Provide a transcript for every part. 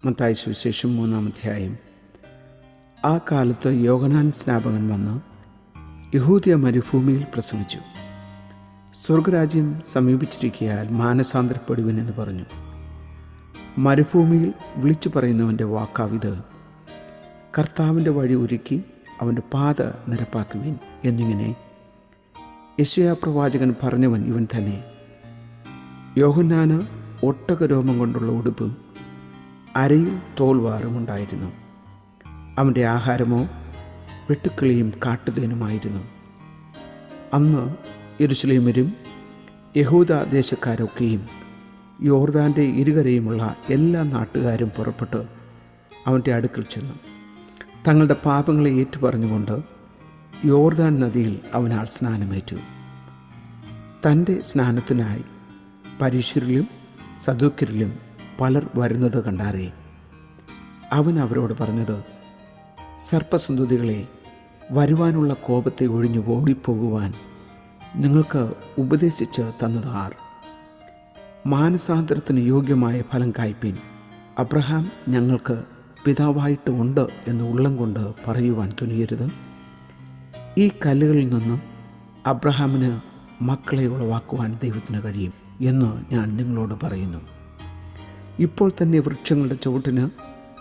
മത്തായി സുവിശേഷം 3-ാം അധ്യായം. ആ കാലത്ത് യോഹന്നാൻ സ്നാപകൻ വന്ന് യഹൂദ്യ മരുഭൂമിയിൽ പ്രസംഗിച്ചു, സ്വർഗരാജ്യം സമീപിച്ചിരിക്കയാൽ മാനസാന്തരപ്പെടുവിൻ എന്ന് പറഞ്ഞു. മരുഭൂമിയിൽ വിളിച്ചു പറയുന്നവൻ്റെ വാക്കാവിത്, കർത്താവിൻ്റെ വഴി ഒരുക്കി അവൻ്റെ പാത നിരപ്പാക്കുവിൻ എന്നിങ്ങനെ യെശയ്യാ പ്രവാചകൻ പറഞ്ഞവൻ ഇവൻ തന്നെ. യോഹന്നാന് ഒട്ടകരോമം കൊണ്ടുള്ള ഉടുപ്പും അരയിൽ തോൽവാറുമുണ്ടായിരുന്നു. അവൻ്റെ ആഹാരമോ വെട്ടുക്കിളിയും കാട്ടുതേനുമായിരുന്നു. അന്ന് യെരൂശലേമ്യരും യഹൂദ ദേശക്കാരൊക്കെയും യോർദാൻ്റെ ഇരുകരയുമുള്ള എല്ലാ നാട്ടുകാരും പുറപ്പെട്ട് അവൻ്റെ അടുക്കൽ ചെന്നു തങ്ങളുടെ പാപങ്ങളെ ഏറ്റുപറഞ്ഞുകൊണ്ട് യോർദാൻ നദിയിൽ അവനാൽ സ്നാനമേറ്റു. തൻ്റെ സ്നാനത്തിനായി പരീശരിലും സദൂക്യരിലും പലർ വരുന്നത് കണ്ടാരേ. അവൻ അവരോട് പറഞ്ഞത്, സർപ്പസന്തതികളെ, വരുവാനുള്ള കോപത്തെ ഒഴിഞ്ഞു ഓടിപ്പോകുവാൻ നിങ്ങൾക്ക് ഉപദേശിച്ച് തന്നത് ആർ? മാനസാന്തരത്തിന് യോഗ്യമായ ഫലം കായ്പിൻ. അബ്രഹാം ഞങ്ങൾക്ക് പിതാവായിട്ട് ഉണ്ട് എന്ന് ഉള്ളം കൊണ്ട് പറയുവാൻ തുനിയരുത്. ഈ കല്ലുകളിൽ നിന്ന് അബ്രഹാമിന് മക്കളെ ഉളവാക്കുവാൻ ദൈവത്തിന് കഴിയും എന്ന് ഞാൻ നിങ്ങളോട് പറയുന്നു. ഇപ്പോൾ തന്നെ വൃക്ഷങ്ങളുടെ ചുവട്ടിന്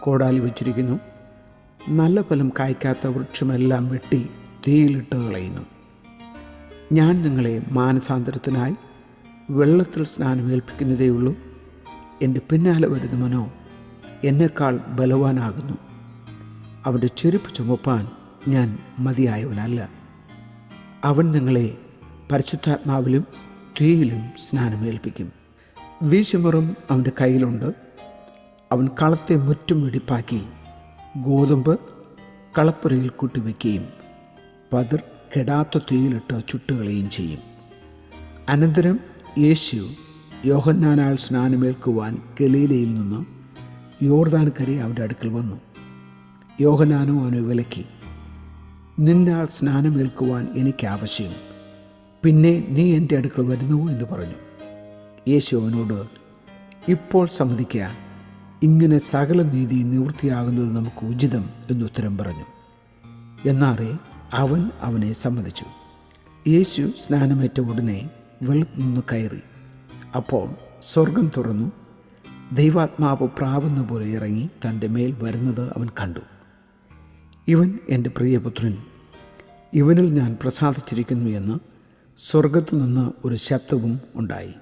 കോടാലി വച്ചിരിക്കുന്നു. നല്ല ഫലം കായ്ക്കാത്ത വൃക്ഷമെല്ലാം വെട്ടി തീയിലിട്ട് കളയുന്നു. ഞാൻ നിങ്ങളെ മാനസാന്തരത്തിനായി വെള്ളത്തിൽ സ്നാനമേൽപ്പിക്കുന്നതേയുള്ളൂ. എൻ്റെ പിന്നാലെ വരുന്നവനോ എന്നേക്കാൾ ബലവാനാകുന്നു. അവൻ്റെ ചെരുപ്പ് ചുമപ്പാൻ ഞാൻ മതിയായവനല്ല. അവൻ നിങ്ങളെ പരിശുദ്ധാത്മാവിലും തീയിലും സ്നാനമേൽപ്പിക്കും. വീശുമുറം അവൻ്റെ കയ്യിലുണ്ട്. അവൻ കളത്തെ മുറ്റും വെടിപ്പാക്കി ഗോതമ്പ് കളപ്പുരയിൽ കൂട്ടിവെക്കുകയും പതിർ കെടാത്ത തീയിലിട്ട് ചുട്ടുകളയുകയും ചെയ്യും. അനന്തരം യേശു യോഹന്നാനാൽ സ്നാനമേൽക്കുവാൻ ഗലീലയിൽ നിന്ന് യോർദാൻ കരെ അവൻ്റെ അടുക്കൽ വന്നു. യോഹന്നാനോ അവനെ വിലക്കി, നിന്നാൽ സ്നാനമേൽക്കുവാൻ എനിക്ക് ആവശ്യം, പിന്നെ നീ എൻ്റെ അടുക്കൽ വരുന്നുവോ എന്ന് പറഞ്ഞു. യേശു അവനോട്, ഇപ്പോൾ സമ്മതിക്കുക, ഇങ്ങനെ സകല നീതി നിവൃത്തിയാകുന്നത് നമുക്ക് ഉചിതം എന്നുത്തരം പറഞ്ഞു. എന്നാറേ അവൻ അവനെ സമ്മതിച്ചു. യേശു സ്നാനമേറ്റ ഉടനെ വെള്ളത്തിൽ നിന്ന് കയറി. അപ്പോൾ സ്വർഗം തുറന്നു. ദൈവാത്മാവ് പ്രാവുന്ന പോലെ ഇറങ്ങി തൻ്റെ മേൽ വരുന്നത് അവൻ കണ്ടു. ഇവൻ എൻ്റെ പ്രിയപുത്രൻ, ഇവനിൽ ഞാൻ പ്രസാദിച്ചിരിക്കുന്നു എന്ന് സ്വർഗത്തു നിന്ന് ഒരു ശബ്ദവും ഉണ്ടായി.